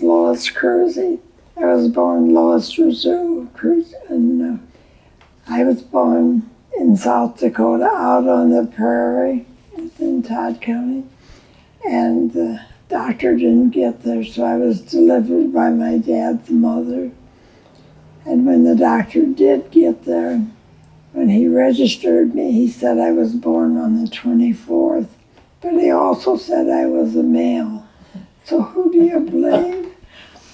was Lois Kroeze. I was born Lois Kroeze, and I was born in South Dakota, out on the prairie. It's in Todd County. And the doctor didn't get there, so I was delivered by my dad's mother. And when the doctor did get there, when he registered me, he said I was born on the 24th, but he also said I was a male. So who do you blame?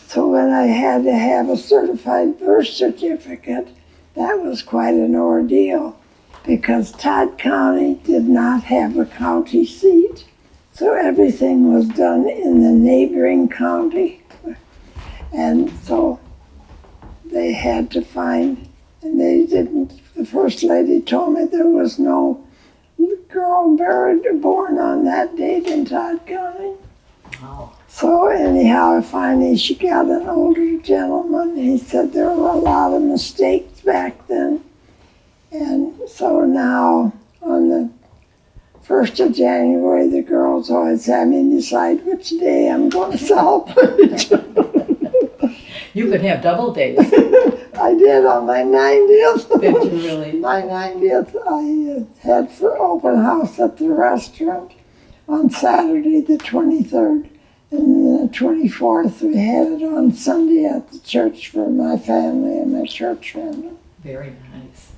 So when I had to have a certified birth certificate, that was quite an ordeal, because Todd County did not have a county seat. So everything was done in the neighboring county. And so they had to find, and they didn't, the first lady told me there was no girl born on that date in Todd County. Oh. So anyhow, finally she got an older gentleman. He said there were a lot of mistakes back then. And so now on the 1st of January, the girls always have me decide which day I'm going to celebrate. You could have double days. I did on my 90th. Did you really? My 90th, I had for open house at the restaurant on Saturday the 23rd. And the 24th, we had it on Sunday at the church for my family and my church family. Very nice.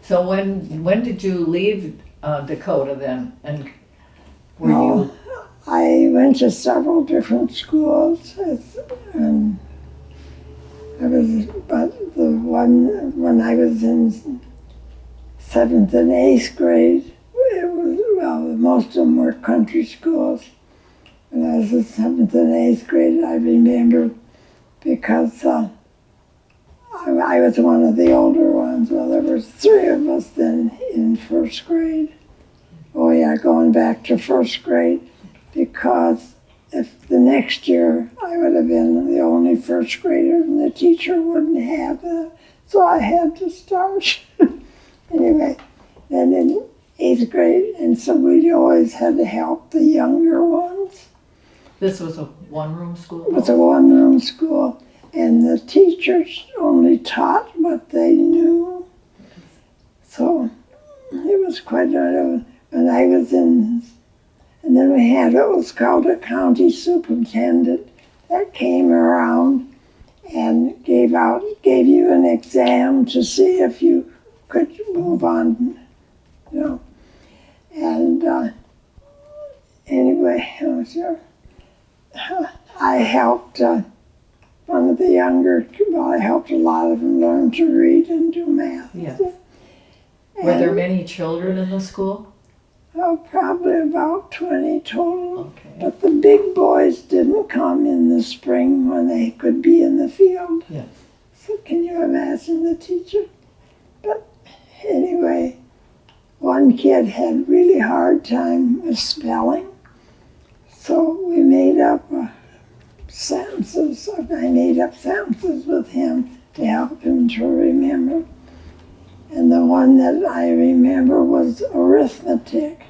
So when did you leave Dakota then? And were you? I went to several different schools. But the one when I was in 7th and 8th grade, it was, well, most of them were country schools. When I was in 7th and 8th grade, I remember, because I was one of the older ones. Well, there was 3 of us then in 1st grade. Oh yeah, going back to 1st grade, because if the next year I would have been the only 1st grader and the teacher wouldn't have that, so I had to start. Anyway, then in 8th grade, and so we always had to help the younger ones. This was a one-room school? It was a one-room school, and the teachers only taught what they knew. So it was quite a, when I was in, and then we had what was called a county superintendent that came around and gave you an exam to see if you could move on, you know. And anyway, I helped one of the younger, well, I helped a lot of them learn to read and do math. Yes. Were there many children in the school? Oh, probably about 20 total. Okay. But the big boys didn't come in the spring when they could be in the field. Yes. So can you imagine the teacher? But anyway, one kid had really hard time with spelling. So we made up sentences. I made up sentences with him to help him to remember. And the one that I remember was arithmetic.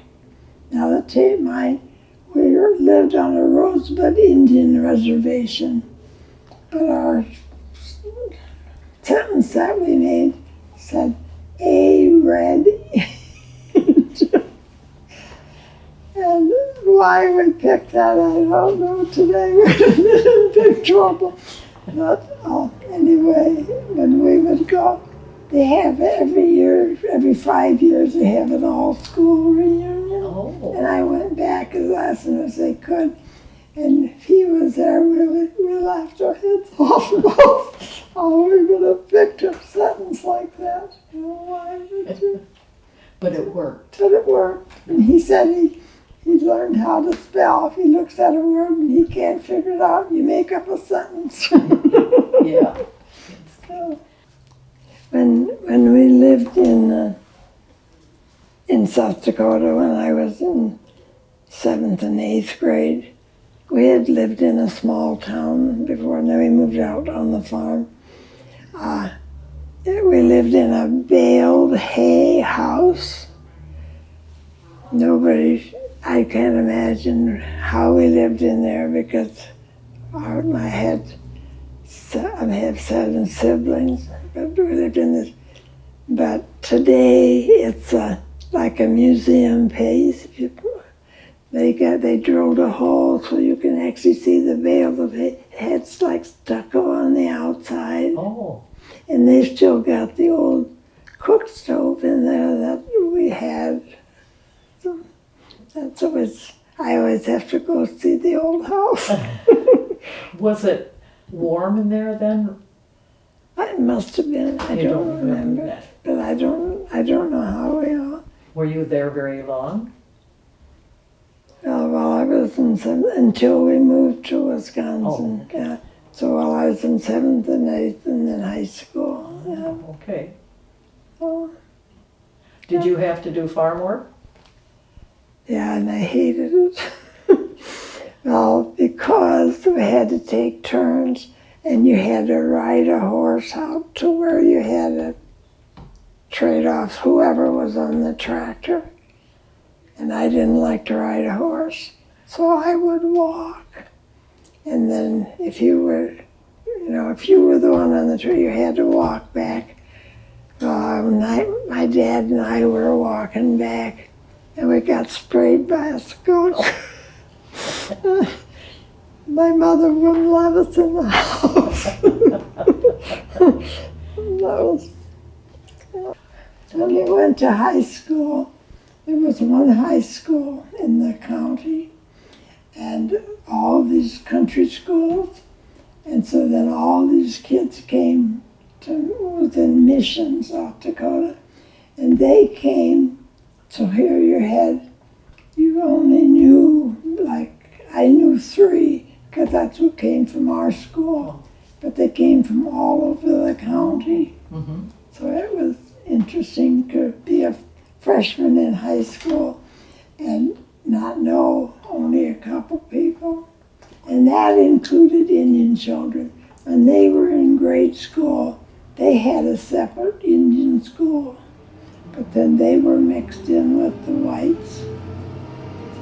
Now, we lived on a Rosebud Indian reservation, but our sentence that we made said, "A red." And why we picked that, I don't know. Today we're in big trouble. But anyway, when we would go, they have every year, every 5 years, they have an all-school reunion. Oh. And I went back as often as they could. And if he was there, we laughed our heads off about how we would have picked a sentence like that. You know, why would you? But it worked. But it worked. And he said he learned how to spell. If he looks at a word and he can't figure it out, you make up a sentence. Yeah. So, when we lived in South Dakota, when I was in 7th and 8th grade, we had lived in a small town before, and then we moved out on the farm. We lived in a baled hay house. I can't imagine how we lived in there, because I have 7 siblings, but we lived in this. But today it's like a museum piece. They drilled a hole so you can actually see the veil of it. It's like stucco on the outside. Oh. And they still got the old cook stove in there that we had. So that's always, I always have to go see the old house. Was it warm in there then? It must have been. I don't remember. That. But I don't know how we are. Were you there very long? Well, I was until we moved to Wisconsin. Oh, okay. Yeah. So while I was in 7th and 8th and then high school. Yeah. Okay. Oh, Did you have to do farm work? yeah, and I hated it. Well, because we had to take turns and you had to ride a horse out to where you had to trade off whoever was on the tractor. And I didn't like to ride a horse, so I would walk. And then if you were the one on the tractor, you had to walk back. My dad and I were walking back, and we got sprayed by a skunk. My mother wouldn't let us in the house. When we went to high school, there was one high school in the county, and all these country schools, and so then all these kids came was in Mission, South Dakota, and they came, so here you only knew, I knew 3, because that's who came from our school, but they came from all over the county. Mm-hmm. So it was interesting to be a freshman in high school and not know only a couple people. And that included Indian children. When they were in grade school, they had a separate Indian school, but then they were mixed in with the whites.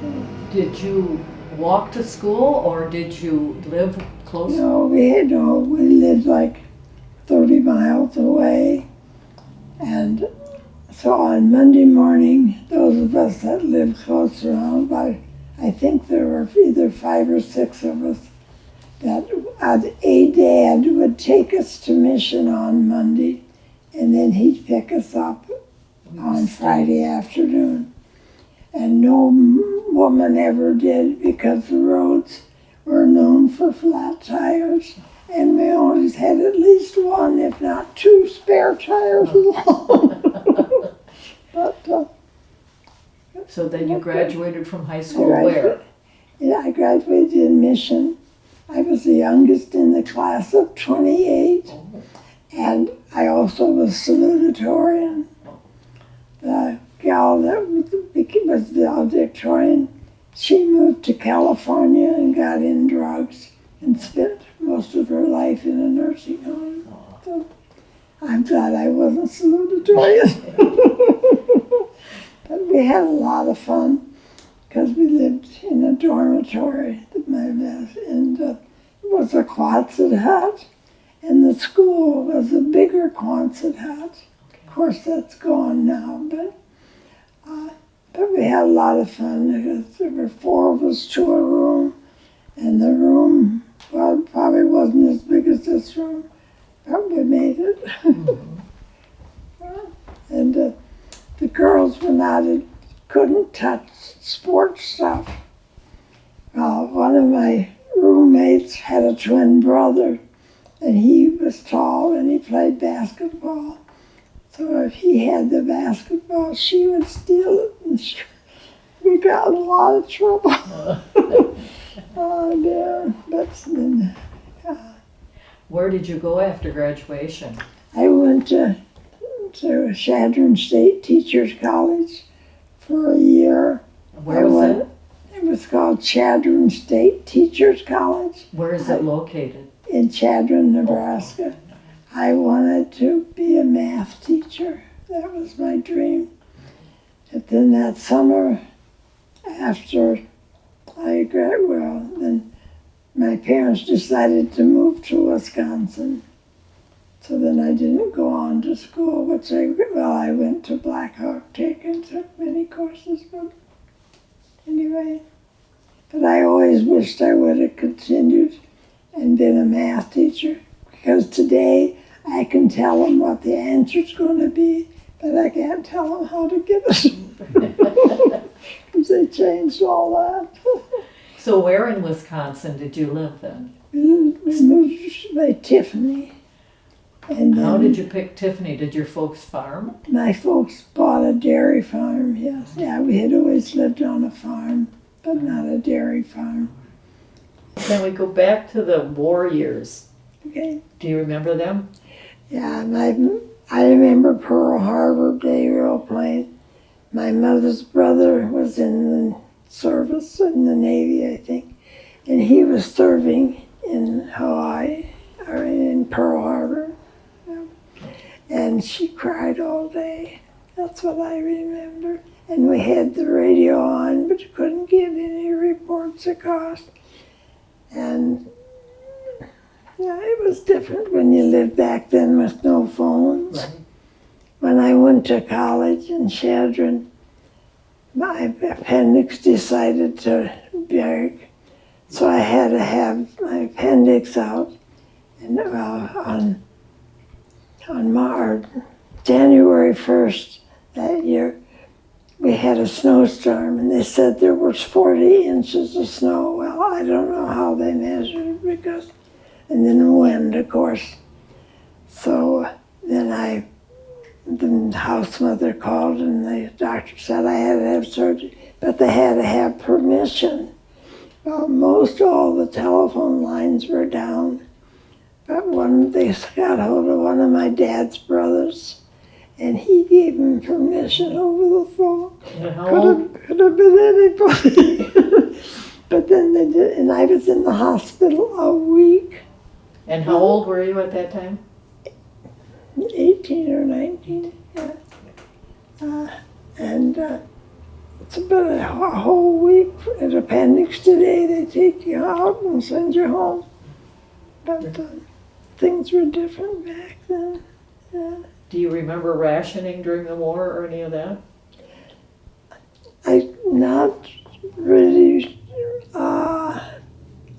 So, Did you walk to school or did you live close? no, we lived like 30 miles away. And so on Monday morning, those of us that lived close around, I think there were either 5 or 6 of us, that a dad would take us to Mission on Monday, and then he'd pick us up on Friday afternoon. And no woman ever did, because the roads were known for flat tires, and we always had at least 1, if not 2, spare tires long. But, so then you graduated from high school where? Yeah, I graduated in Mission. I was the youngest in the class of 28, and I also was salutatorian. The gal that was the valedictorian, she moved to California and got in drugs and spent most of her life in a nursing home. So I'm glad I wasn't salutatorian. But we had a lot of fun, because we lived in a dormitory, and it was a Quonset hut, and the school was a bigger Quonset hut. Of course, that's gone now, but we had a lot of fun, because there were 4 of us to a room, and the room, well, probably wasn't as big as this room, but we made it. Mm-hmm. And the girls couldn't touch sports stuff. One of my roommates had a twin brother, and he was tall and he played basketball. So if he had the basketball, she would steal it, and we got in a lot of trouble. Oh dear. But then, Where did you go after graduation? I went to 𝙤𝙤𝙞𝙨 Teachers College for a year. Where was it? It was called 𝙤𝙤𝙞𝙨 Teachers College. Where is it located? In Chadron, Nebraska. I wanted to be a math teacher. That was my dream. But then that summer, after then my parents decided to move to Wisconsin. So then I didn't go on to school, which I went to Blackhawk Tech and took many courses, but anyway. But I always wished I would have continued and been a math teacher, because today I can tell them what the answer's going to be, but I can't tell them how to get it, because they changed all that. So where in Wisconsin did you live then? We moved by Tiffany. And How did you pick Tiffany? Did your folks farm? My folks bought a dairy farm, yes. Yeah, we had always lived on a farm, but not a dairy farm. Then we go back to the war years. Okay. Do you remember them? Yeah, and I remember Pearl Harbor Day real plain. My mother's brother was in the service, in the Navy, I think, and he was serving in Hawaii, or in Pearl Harbor. And she cried all day. That's what I remember. And we had the radio on, but you couldn't get any reports across. And yeah, it was different when you lived back then with no phones. Right. When I went to college in Chadron, my appendix decided to break. So I had to have my appendix out. And on January 1st that year, we had a snowstorm, and they said there was 40 inches of snow. Well, I don't know how they measured it, and then the wind, of course. So then the house mother called, and the doctor said I had to have surgery, but they had to have permission. Well, most all the telephone lines were down. But they got hold of one of my dad's brothers, and he gave him permission over the phone. Could have been anybody. But then they did, and I was in the hospital a week. And how old were you at that time? 18 or 19, yeah. It's about a whole week. At appendix today, they take you out and send you home. But things were different back then. Yeah. Do you remember rationing during the war or any of that? Not really. I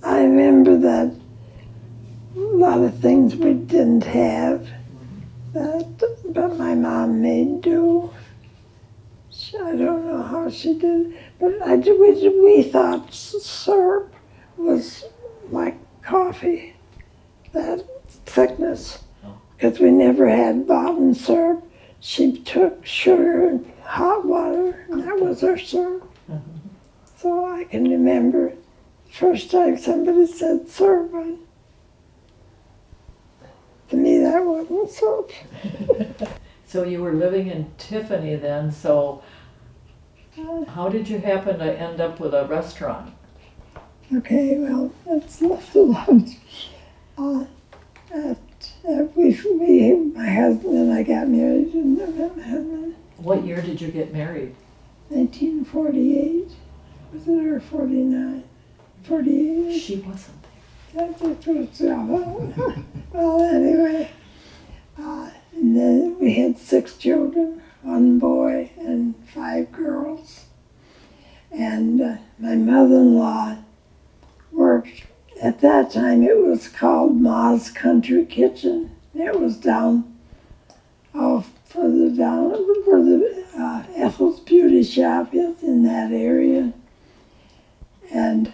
remember that a lot of things we didn't have, but my mom made do. I don't know how she did, but we thought syrup was like coffee, that thickness, because we never had bottom syrup. She took sugar and hot water, and that was her syrup. So I can remember the first time somebody said syrup, to me that wasn't syrup. So you were living in Tiffany then, so how did you happen to end up with a restaurant? Okay, well, that's left alone. My husband and I got married in November. What year did you get married? 1948. Was it or 49? 48. She wasn't Well, anyway. And then we had 6 children, 1 boy and 5 girls. And my mother-in-law worked, at that time it was called Ma's Country Kitchen. It was down, further down, where the Ethel's Beauty Shop is, in that area. And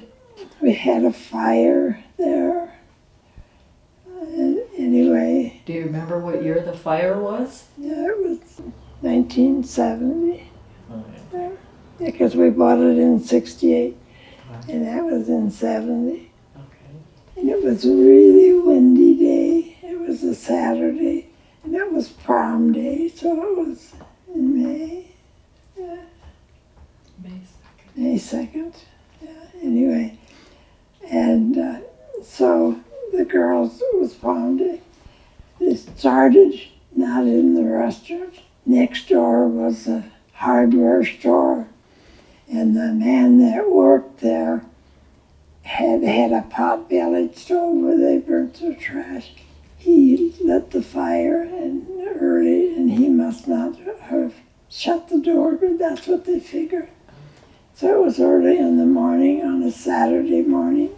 we had a fire there. Anyway. Do you remember what year the fire was? Yeah, it was 1970. Yeah, because we bought it in 68, and that was in 70. Okay. And it was a really windy day. It was a Saturday, and it was prom day, so it was in May. Yeah. May 2nd. Yeah, anyway. And so the girls, it was prom day. They started not in the restaurant. Next door was a hardware store, and the man that worked there had a pot-bellied stove where they burnt their trash. He lit the fire and early, and he must not have shut the door, but that's what they figured. So it was early in the morning on a Saturday morning,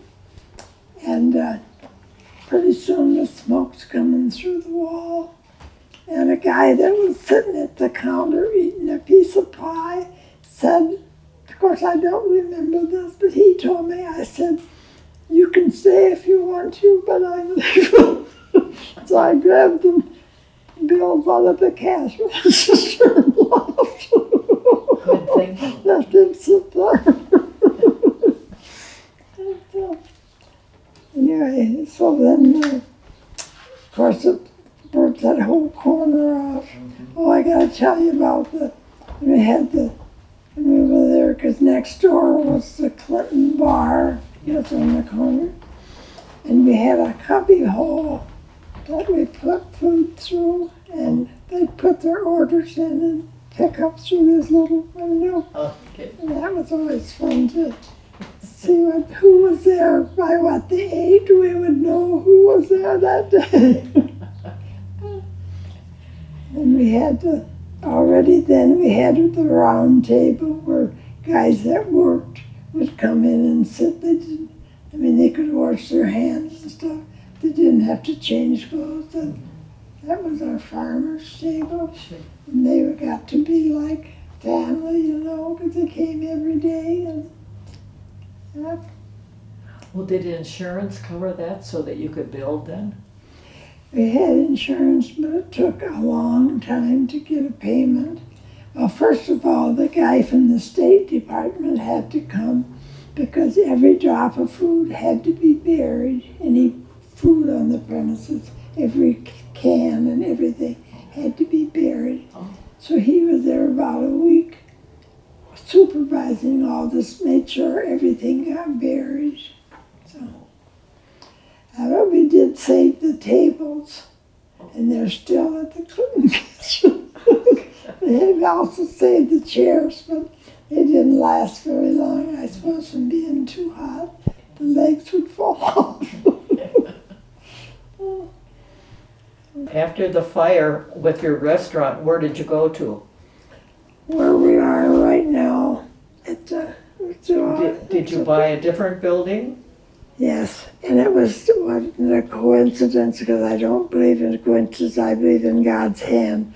and pretty soon the smoke's coming through the wall. And a guy that was sitting at the counter eating a piece of pie said, of course I don't remember this, but he told me, I said, "You can stay if you want to, but I'm leaving." So I grabbed the bills out of the cash register and left. Good thinking. Left him sit there. Anyway, so then, of course, it burnt that whole corner off. Oh, I gotta tell you about when we were there, because next door was the Clinton bar, was on the corner, and we had a cubby hole that we put food through, and they'd put their orders in and pick up through this little window. Okay. And that was always fun to see who was there. By what they ate, we would know who was there that day. And we had the round table where guys that worked would come in and sit. They could wash their hands and stuff. They didn't have to change clothes. And that was our farmer's table. And they got to be like family, because they came every day. And Well, did insurance cover that so that you could build then? we had insurance, but it took a long time to get a payment. Well, first of all, the guy from the State Department had to come because every drop of food had to be buried. Any food on the premises, every can and everything had to be buried. So he was there about a week supervising all this, made sure everything got buried. So, but we did save the tables, and they're still at the Clinton kitchen. They had also saved the chairs, but they didn't last very long, I suppose, from being too hot. The legs would fall off. After the fire with your restaurant, where did you go to? Where we are right now, Did you buy a different building? Yes, and it wasn't a coincidence, because I don't believe in coincidence, I believe in God's hand.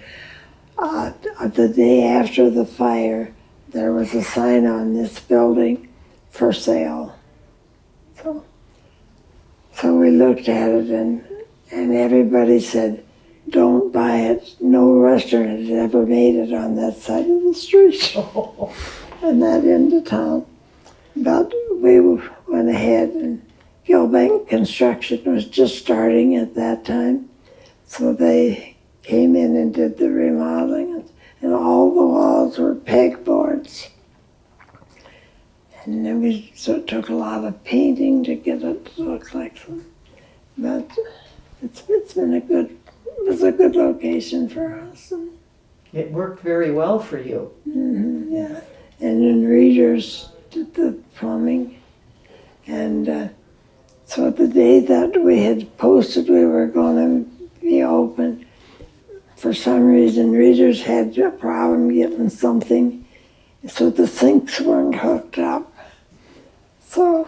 The day after the fire, there was a sign on this building, "For sale." So we looked at it, and everybody said, "Don't buy it." No restaurant had ever made it on that side of the street, in that end of town. But we went ahead, and Gilbank Construction was just starting at that time. So they came in and did the remodeling, and all the walls were pegboards. And then so it took a lot of painting to get it to look like them. But it was a good location for us. It worked very well for you. Yeah, and then Readers did the plumbing. And so the day that we had posted we were going to be open, for some reason Readers had a problem getting something, so the sinks weren't hooked up. So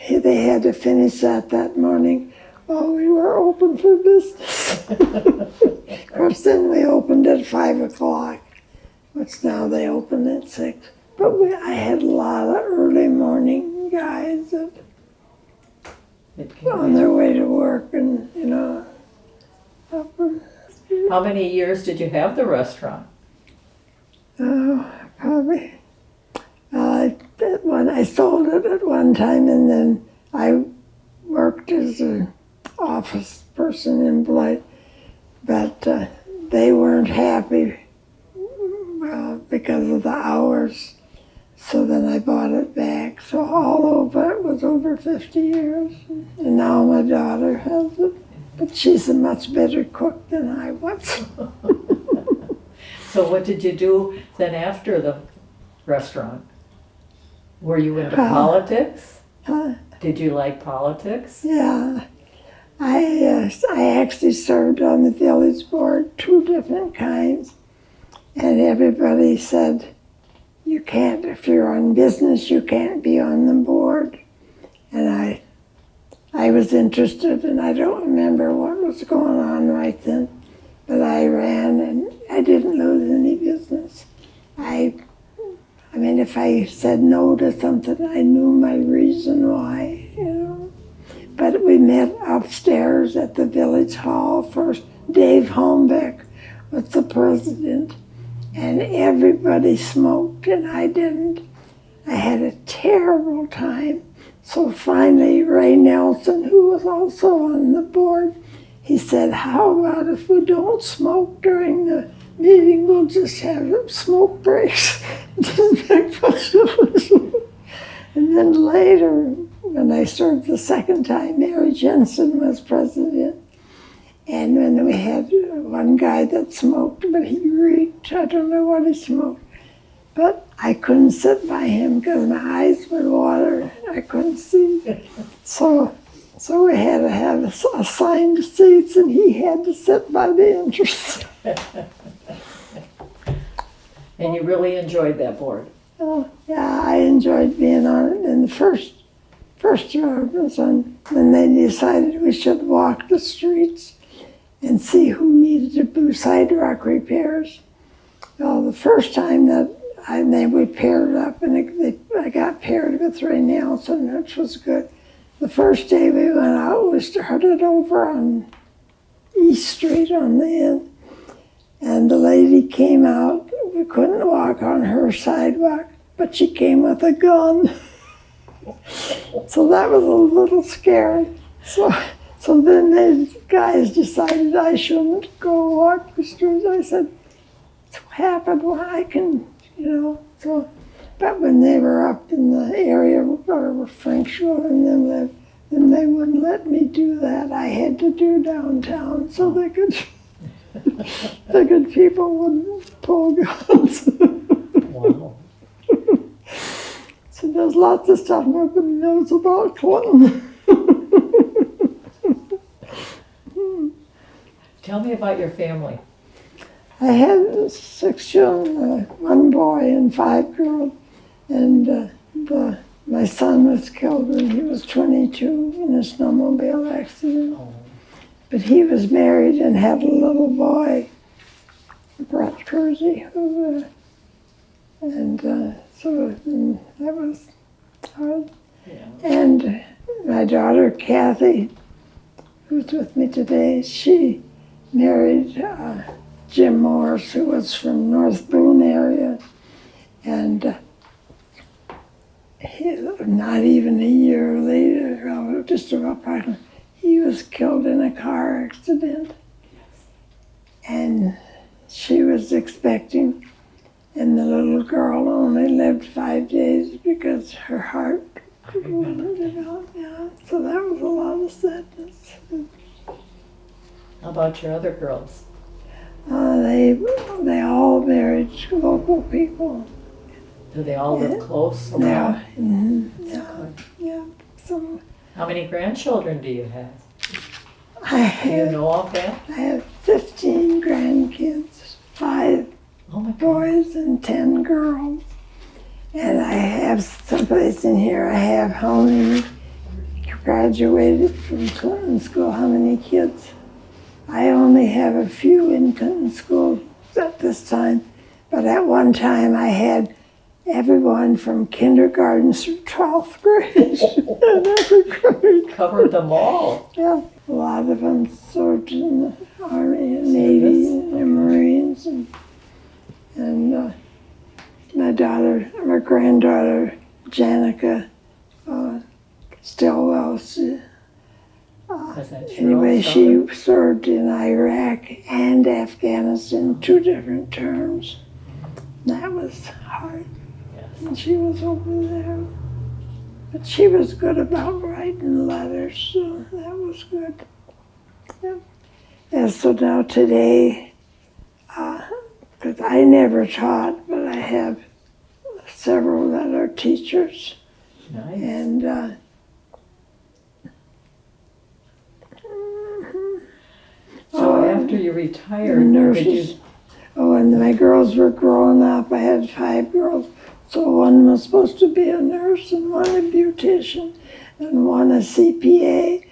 they had to finish that morning while we were open for business. Of course, then we opened at 5 o'clock, which now they open at 6. But I had a lot of early morning guys that on their way to work, and How many years did you have the restaurant? Probably. When I sold it at one time, and then I worked as an office person in Blythe, but they weren't happy because of the hours. So then I bought it back. So all over, it was over 50 years. And now my daughter has it. But she's a much better cook than I was. So what did you do then after the restaurant? Were you into politics? Did you like politics? Yeah. I actually served on the village board, 2 different kinds. And everybody said, you can't, if you're on business, you can't be on the board. And I was interested, and I don't remember what was going on right then, but I ran and I didn't lose any business. I mean, if I said no to something, I knew my reason why, you know. But we met upstairs at the village hall first. Dave Holmbeck was the president, and everybody smoked and I didn't. I had a terrible time. So finally, Ray Nelson, who was also on the board, he said, how about if we don't smoke during the meeting, we'll just have smoke breaks. Didn't make much difference. And then later, when I served the second time, Mary Jensen was president. And when we had one guy that smoked, but he reeked. I don't know what he smoked. But I couldn't sit by him because my eyes would water. I couldn't see. So we had to have assigned seats, and he had to sit by the entrance. And you really enjoyed that board? Oh, yeah, I enjoyed being on it. And the first year was when they decided we should walk the streets and see who needed to do sidewalk repairs. Well, the first time that we paired up, and I got paired with Ray Nelson, which was good. The first day we went out, we started over on East Street on the end, and the lady came out. We couldn't walk on her sidewalk, but she came with a gun. So that was a little scary. So then the guys decided I shouldn't go walk the streets. I said, "It's what happened? Well, I can, you know." So, but when they were up in the area where Frank Shore and them lived, then they wouldn't let me do that. I had to do downtown so they could, the good people wouldn't pull guns. Wow. So there's lots of stuff nobody knows about Clinton. Tell me about your family. I had 6 children, 1 boy and 5 girls, and my son was killed when he was 22 in a snowmobile accident. Oh. But he was married and had a little boy, Brett Kroeze, so that was hard. Yeah. And my daughter Kathy, who's with me today, she married Jim Morris, who was from North Boone area, and not even a year later, just about probably, he was killed in a car accident. And she was expecting, and the little girl only lived 5 days because her heart wouldn't develop. Yeah, so that was a lot of sadness. How about your other girls? They all married local people. Do they all live close? Yeah. Mm-hmm. That's Yeah. good. Yeah. So How many grandchildren do you have? Do you I know of that? have 15 grandkids, 5 Oh my God. boys and 10 girls. And I have someplace in here, I have how many graduated from Clinton School, how many kids. I only have a few in Clinton School at this time, but at one time I had everyone from kindergarten through 12th grade in every grade. Covered them all. Yeah, a lot of them served in the Army and Navy and Marines, and my granddaughter Janica Stillwell. Anyway, she served in Iraq and Afghanistan 2 different terms. That was hard. Yes. And she was over there. But she was good about writing letters, so that was good. Yeah. And so now today, because I never taught, but I have several that are teachers. Nice. And after you retired, nurses. did you? Oh, and my girls were growing up. I had 5 girls. So one was supposed to be a nurse and one a beautician and one a CPA.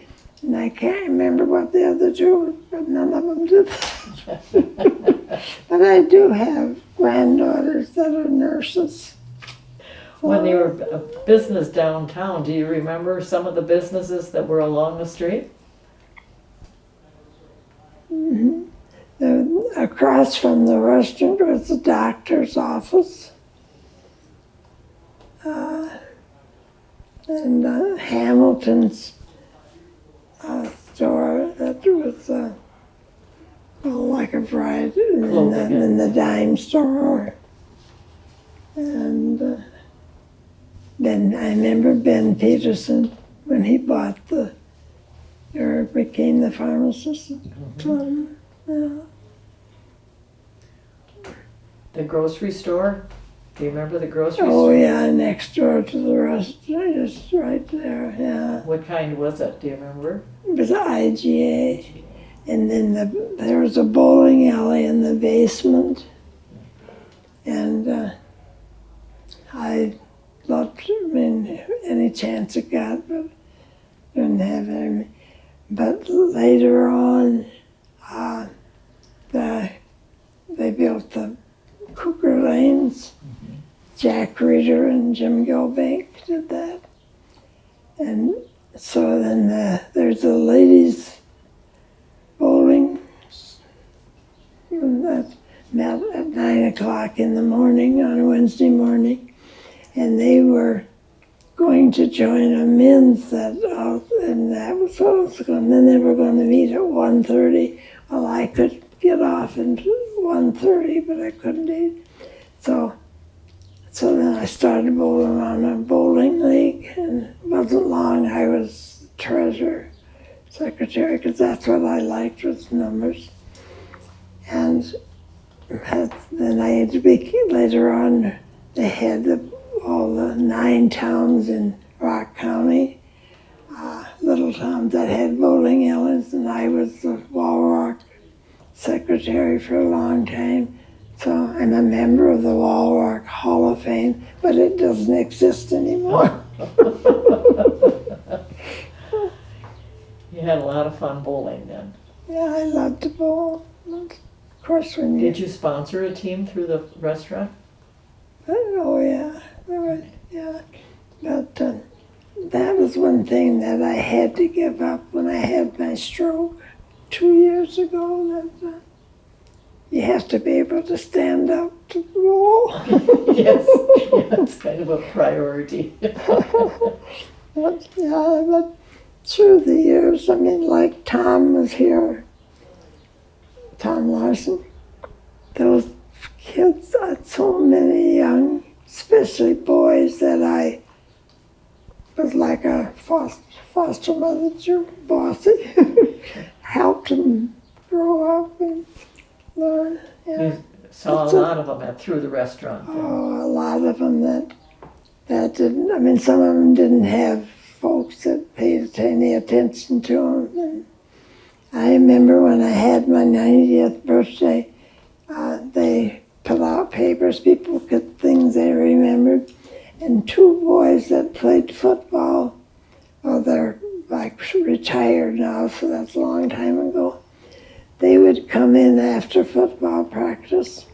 And I can't remember what the other two were, but none of them did that. But I do have granddaughters that are nurses. When they were a business downtown, do you remember some of the businesses that were along the street? Mm-hmm. Across from the restaurant was the doctor's office. And Hamilton's store that was like a variety, and the dime store. And then I remember Ben Peterson when he bought or became the pharmacist. Mm-hmm. The grocery store? Do you remember the grocery store? Oh yeah, next door to the restaurant, just right there, yeah. What kind was it, do you remember? It was IGA. And then there was a bowling alley in the basement. And I loved, any chance I got, but didn't have any. But later on, they built the Cooker Lanes. Mm-hmm. Jack Reeder and Jim Gilbank did that. And so then there's a ladies' bowling that met at 9 o'clock in the morning on a Wednesday morning. And they were going to join a men's and that was what was going. Then they were going to meet at 1:30. Well, I could get off at 1:30, but I couldn't eat. So then I started bowling on a bowling league, and it wasn't long I was treasurer, secretary, because that's what I liked was numbers. And then I had to be, later on, they had all the 9 towns in Rock County, little towns that had bowling alleys, and I was the Wall Rock secretary for a long time. So I'm a member of the Wall Rock Hall of Fame, but it doesn't exist anymore. You had a lot of fun bowling then. Yeah, I loved to bowl. Of course, when Did you sponsor a team through the restaurant? Oh yeah, yeah. But that was one thing that I had to give up when I had my stroke 2 years ago. That you have to be able to stand up to bowl. Yes, it's kind of a priority. But through the years, like Tom was here, Tom Larson, those kids had so many young, especially boys, that I was like a foster mother to bossy, helped them grow up and learn. Yeah. You saw a lot of them through the restaurant. Oh, a lot of them that didn't, some of them didn't have folks that paid any attention to them. And I remember when I had my 90th birthday, they put out papers, people could things they remembered, and 2 boys that played football, well, they're like retired now, so that's a long time ago. They would come in after football practice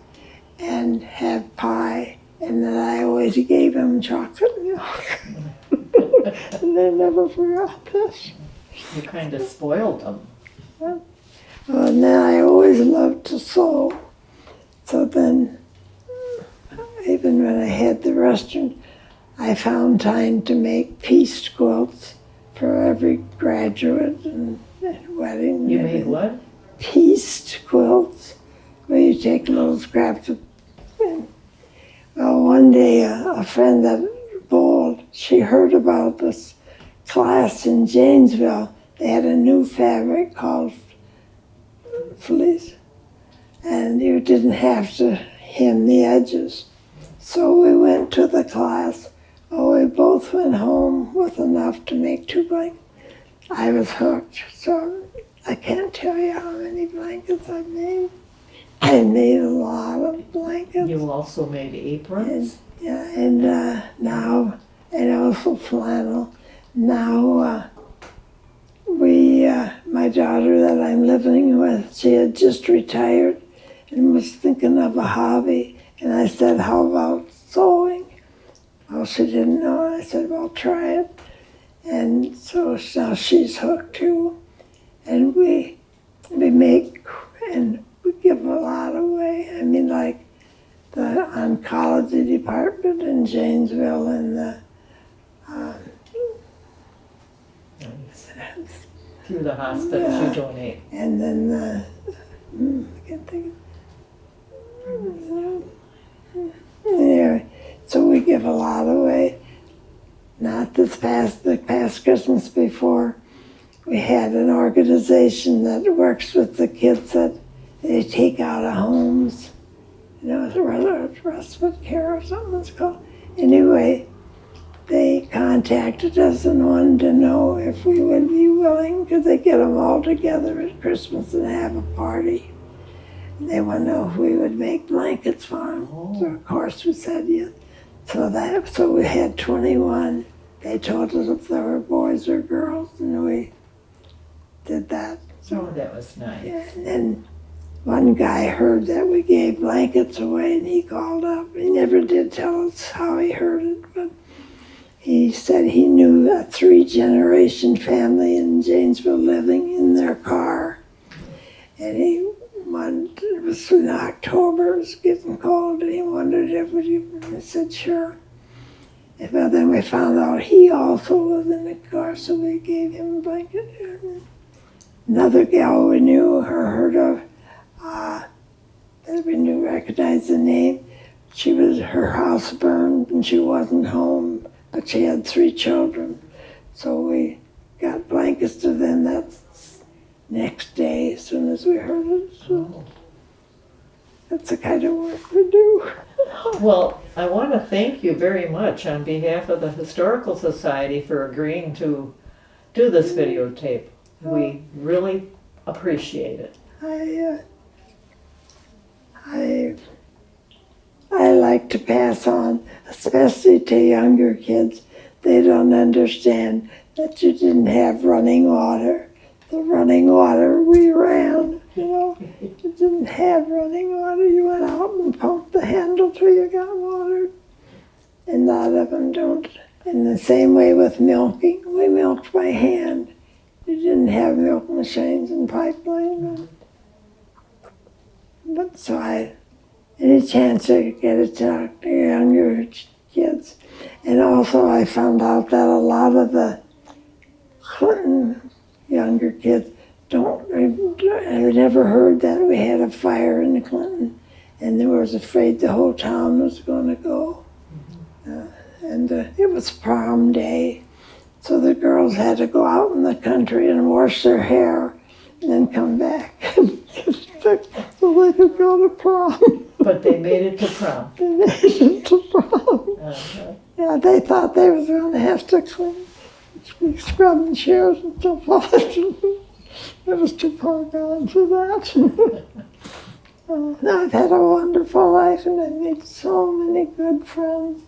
and have pie, and then I always gave them chocolate milk. And they never forgot this. You kind of spoiled them. Well, and then I always loved to sew. So then, even when I had the restaurant, I found time to make piece quilts for every graduate and wedding. You made what? Pieced quilts, where you take little scraps of. Well, one day a friend that bowled, she heard about this class in Janesville. They had a new fabric called fleece, and you didn't have to hem the edges. So we went to the class. Oh, we both went home with enough to make 2 blankets. I was hooked. So I can't tell you how many blankets I've made. I made a lot of blankets. You also made aprons? And now, and also flannel. Now, my daughter that I'm living with, she had just retired and was thinking of a hobby. And I said, how about sewing? Well, she didn't know. I said, well, try it. And so now she's hooked too. And we make, and we give a lot away. I mean, like the oncology department in Janesville and the Through the hospitals you donate. And then I can't think of anyway, so we give a lot away. Not the past Christmas before, we had an organization that works with the kids that they take out of homes. You know, respite care or something it's called. Anyway, they contacted us and wanted to know if we would be willing, because they get them all together at Christmas and have a party. And they want to know if we would make blankets for them. Oh. So of course we said yes. So we had 21. They told us if there were boys or girls, and we did that. So that was nice. Yeah, and then one guy heard that we gave blankets away, and he called up. He never did tell us how he heard it, but he said he knew a 3-generation family in Janesville living in their car. And it was in October, it was getting cold, and he wondered if we, I said, sure. But then we found out he also was in the car, so we gave him a blanket. And another gal we knew, heard of, that we knew, recognized the name. Her house burned and she wasn't home, but she had 3 children. So we got blankets to them that next day, as soon as we heard it. So that's the kind of work we do. Well, I want to thank you very much on behalf of the Historical Society for agreeing to do this videotape. We really appreciate it. I like to pass on, especially to younger kids. They don't understand that you didn't have running water. The running water we ran, you know. You didn't have running water. You went out and pumped the handle till you got water. And a lot of them don't. In the same way with milking, we milked by hand. You didn't have milk machines and pipeline. But so any chance I could get to talk to younger kids. And also I found out that a lot of the Clinton younger kids I've never heard that we had a fire in Clinton, and they was afraid the whole town was going to go. And it was prom day, so the girls had to go out in the country and wash their hair and then come back so they could go to prom. But they made it to prom. They made it to prom. Yeah, they thought they was going to have to be scrubbing chairs and stuff like that. It was too far gone for that. I've had a wonderful life, and I've made so many good friends.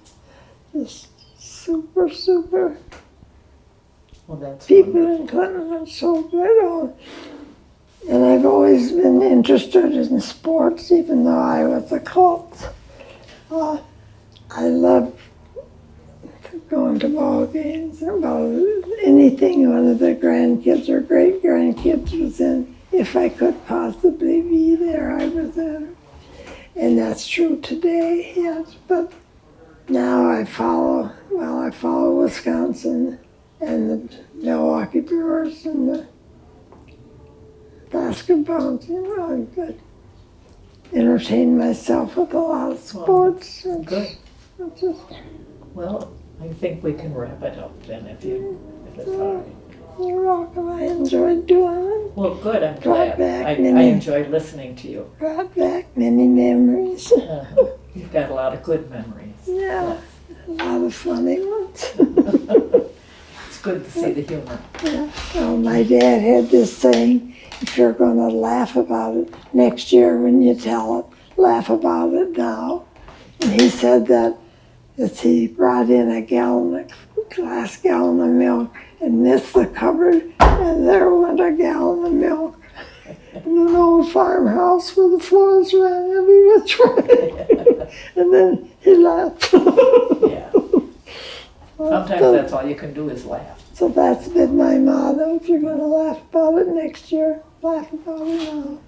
Just super, super. Well, that's people wonderful. in Clinton are so good. And I've always been interested in sports, even though I was a cult. I love going to ball games, about anything one of the grandkids or great-grandkids was in. If I could possibly be there, I was there. And that's true today, yes. But now I follow Wisconsin and the Milwaukee Brewers and the basketball team. I entertain myself with a lot of sports. Well, good. Well, I think we can wrap it up then if it's all right. You're welcome. I enjoyed doing it. Well, good. I'm glad. I enjoyed listening to you. Brought back many memories. You've got a lot of good memories. Yeah, a lot of funny ones. It's good to see the humor. Yeah. Well, my dad had this saying, if you're going to laugh about it next year when you tell it, laugh about it now. And he said that as he brought in a glass gallon of milk and missed the cupboard, and there went a gallon of milk in an old farmhouse where the floors ran every which way. And then he laughed. Yeah. Sometimes that's all you can do is laugh. So that's been my motto. If you're going to laugh about it next year, laugh about it now.